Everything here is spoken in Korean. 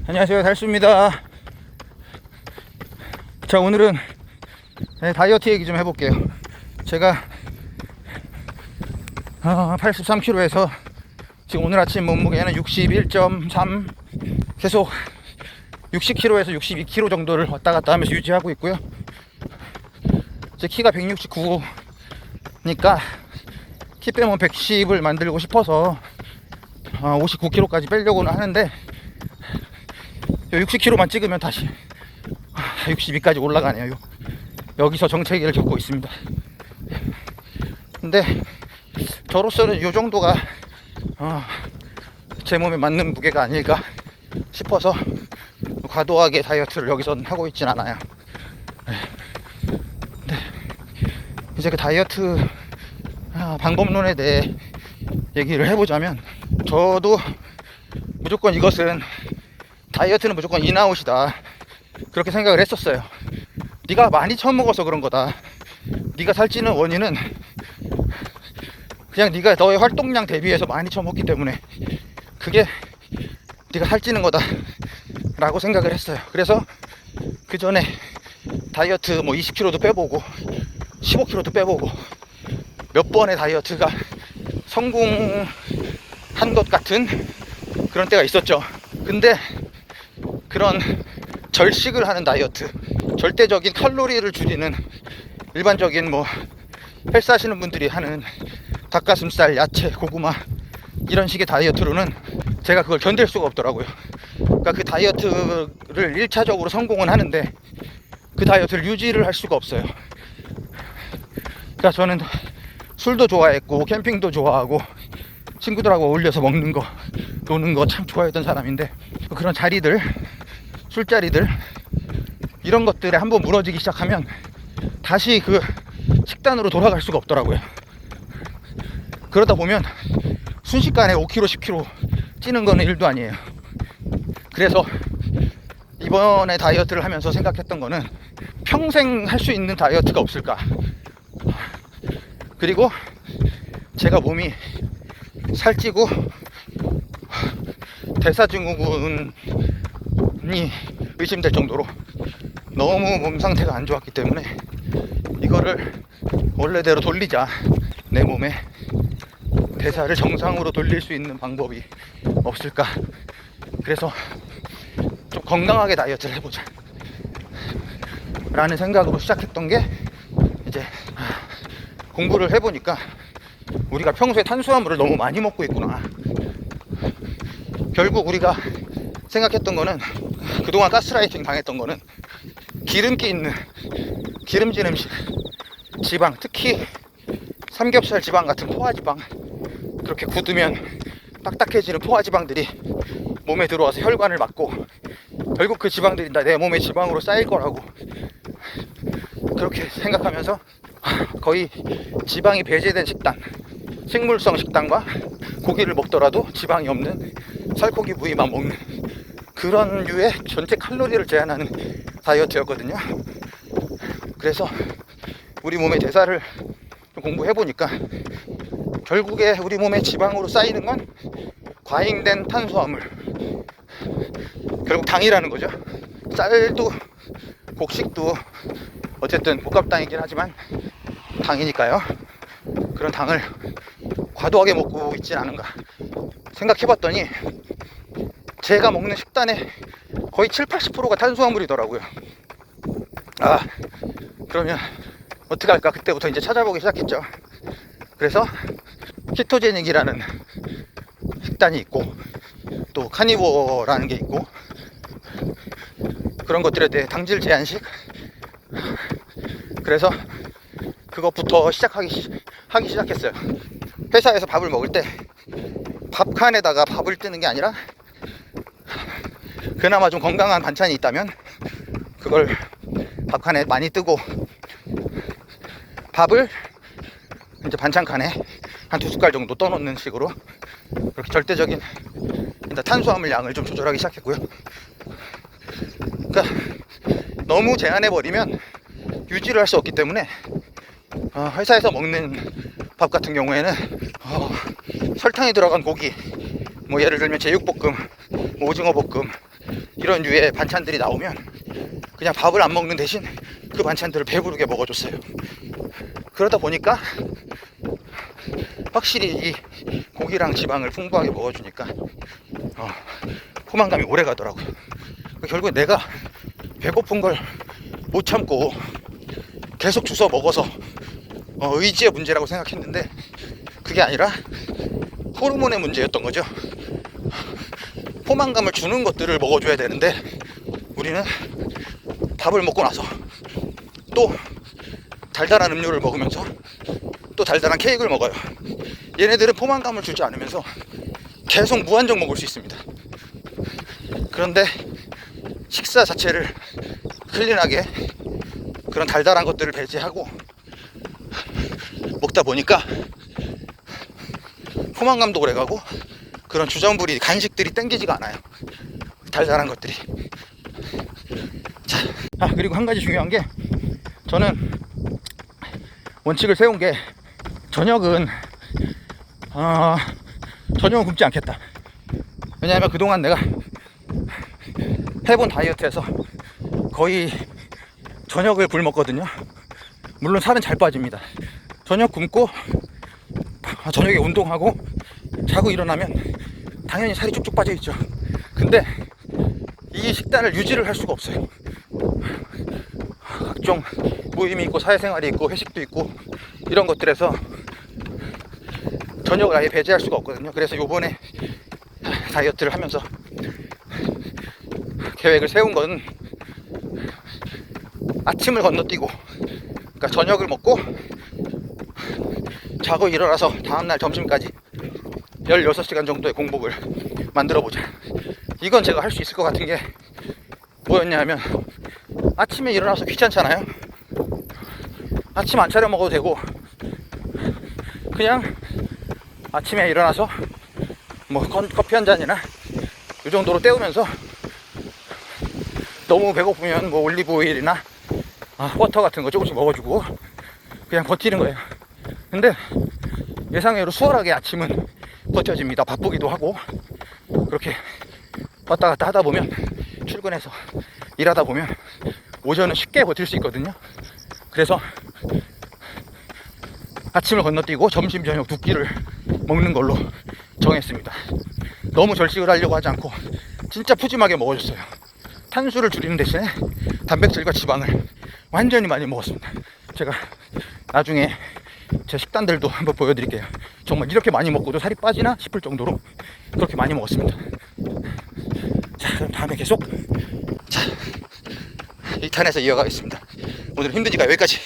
안녕하세요, 달수입니다. 자, 오늘은 다이어트 얘기 좀 해볼게요. 제가 83kg에서 지금 오늘 아침 몸무게는 61.3, 계속 60kg에서 62kg 정도를 왔다 갔다 하면서 유지하고 있고요. 제 키가 169니까 키 빼면 110을 만들고 싶어서 59kg까지 빼려고는 하는데 60kg만 찍으면 다시 62까지 올라가네요. 여기서 정체기를 겪고 있습니다. 근데 저로서는 이 정도가 제 몸에 맞는 무게가 아닐까 싶어서 과도하게 다이어트를 여기선 하고 있진 않아요. 네. 이제 그 다이어트 방법론에 대해 얘기를 해보자면, 저도 무조건 이것은 다이어트는 무조건 인아웃이다 그렇게 생각을 했었어요. 네가 많이 처먹어서 그런 거다. 네가 살찌는 원인은 그냥 네가 너의 활동량 대비해서 많이 처먹기 때문에 그게 네가 살찌는 거다 라고 생각을 했어요. 그래서 그 전에 다이어트 20kg도 빼보고 15kg도 빼보고 몇 번의 다이어트가 성공한 것 같은 그런 때가 있었죠. 근데 그런 절식을 하는 다이어트, 절대적인 칼로리를 줄이는 일반적인 헬스 하시는 분들이 하는 닭가슴살, 야채, 고구마 이런 식의 다이어트로는 제가 그걸 견딜 수가 없더라고요. 그러니까 그 다이어트를 1차적으로 성공은 하는데 그 다이어트를 유지를 할 수가 없어요. 그러니까 저는 술도 좋아했고 캠핑도 좋아하고 친구들하고 어울려서 먹는 거, 노는 거 참 좋아했던 사람인데, 그런 자리들, 술자리들 이런 것들에 한번 무너지기 시작하면 다시 그 식단으로 돌아갈 수가 없더라고요. 그러다 보면 순식간에 5kg, 10kg 찌는 거는 일도 아니에요. 그래서 이번에 다이어트를 하면서 생각했던 거는 평생 할 수 있는 다이어트가 없을까. 그리고 제가 몸이 살찌고 대사증후군이 의심될 정도로 너무 몸 상태가 안 좋았기 때문에 이거를 원래대로 돌리자, 내 몸에 대사를 정상으로 돌릴 수 있는 방법이 없을까. 그래서 좀 건강하게 다이어트를 해보자 라는 생각으로 시작했던 게, 이제 공부를 해보니까 우리가 평소에 탄수화물을 너무 많이 먹고 있구나. 결국 우리가 생각했던 거는, 그동안 가스라이팅 당했던 거는 기름기 있는 기름진 음식, 지방, 특히 삼겹살 지방 같은 포화지방, 그렇게 굳으면 딱딱해지는 포화지방들이 몸에 들어와서 혈관을 막고 결국 그 지방들이 내 몸에 지방으로 쌓일 거라고 그렇게 생각하면서 거의 지방이 배제된 식단, 식물성 식단과 고기를 먹더라도 지방이 없는 살코기 부위만 먹는 그런 류의 전체 칼로리를 제한하는 다이어트였거든요. 그래서 우리 몸의 대사를 공부해보니까 결국에 우리 몸에 지방으로 쌓이는 건 과잉된 탄수화물, 결국 당이라는 거죠. 쌀도 곡식도 어쨌든 복합당이긴 하지만 당이니까요. 그런 당을 과도하게 먹고 있진 않은가 생각해봤더니 제가 먹는 식단의 거의 7~80%가 탄수화물이더라고요. 그러면 어떻게 할까, 그때부터 이제 찾아보기 시작했죠. 그래서 키토제닉이라는 식단이 있고 또 카니보어라는 게 있고, 그런 것들에 대해 당질 제한식, 그래서 그것부터 하기 시작했어요. 회사에서 밥을 먹을 때 밥칸에다가 밥을 뜨는 게 아니라 그나마 좀 건강한 반찬이 있다면 그걸 밥칸에 많이 뜨고, 밥을 이제 반찬칸에 한 2숟갈 정도 떠놓는 식으로 그렇게 절대적인 탄수화물 양을 좀 조절하기 시작했고요. 그러니까 너무 제한해버리면 유지를 할 수 없기 때문에 회사에서 먹는 밥 같은 경우에는 설탕이 들어간 고기, 예를 들면 제육볶음, 오징어 볶음, 이런 류의 반찬들이 나오면 그냥 밥을 안 먹는 대신 그 반찬들을 배부르게 먹어줬어요. 그러다 보니까 확실히 이 고기랑 지방을 풍부하게 먹어주니까 포만감이 오래 가더라고요. 결국에 내가 배고픈 걸 못 참고 계속 주워 먹어서 의지의 문제라고 생각했는데 그게 아니라 호르몬의 문제였던 거죠. 포만감을 주는 것들을 먹어줘야 되는데 우리는 밥을 먹고 나서 또 달달한 음료를 먹으면서 또 달달한 케이크를 먹어요. 얘네들은 포만감을 주지 않으면서 계속 무한정 먹을 수 있습니다. 그런데 식사 자체를 클린하게 그런 달달한 것들을 배제하고 먹다 보니까 포만감도 오래가고 그런 주전부리 간식들이 땡기지가 않아요. 달달한 것들이. 자, 그리고 한 가지 중요한 게 저는 원칙을 세운 게 저녁은 굶지 않겠다. 왜냐하면 그동안 내가 해본 다이어트에서 거의 저녁을 굶었거든요. 물론 살은 잘 빠집니다. 저녁 굶고 저녁에 운동하고 자고 일어나면 당연히 살이 쭉쭉 빠져 있죠. 근데 이 식단을 유지를 할 수가 없어요. 각종 모임이 있고 사회생활이 있고 회식도 있고 이런 것들에서 저녁을 아예 배제할 수가 없거든요. 그래서 요번에 다이어트를 하면서 계획을 세운 건 아침을 건너뛰고, 그러니까 저녁을 먹고 자고 일어나서 다음날 점심까지 16시간 정도의 공복을 만들어보자. 이건 제가 할 수 있을 것 같은 게 뭐였냐면, 아침에 일어나서 귀찮잖아요. 아침 안 차려 먹어도 되고 그냥 아침에 일어나서 뭐 커피 한 잔이나 이 정도로 때우면서, 너무 배고프면 뭐 올리브 오일이나 버터 같은 거 조금씩 먹어주고 그냥 버티는 거예요. 근데 예상외로 수월하게 아침은 버텨집니다. 바쁘기도 하고 그렇게 왔다 갔다 하다 보면, 출근해서 일하다 보면 오전은 쉽게 버틸 수 있거든요. 그래서 아침을 건너뛰고 점심 저녁 두 끼를 먹는 걸로 정했습니다. 너무 절식을 하려고 하지 않고 진짜 푸짐하게 먹어줬어요. 탄수를 줄이는 대신에 단백질과 지방을 완전히 많이 먹었습니다. 제가 나중에 제 식단들도 한번 보여드릴게요. 정말 이렇게 많이 먹고도 살이 빠지나 싶을 정도로 그렇게 많이 먹었습니다. 자, 그럼 다음에 계속 2탄에서 이어가겠습니다. 오늘 힘드니까 여기까지.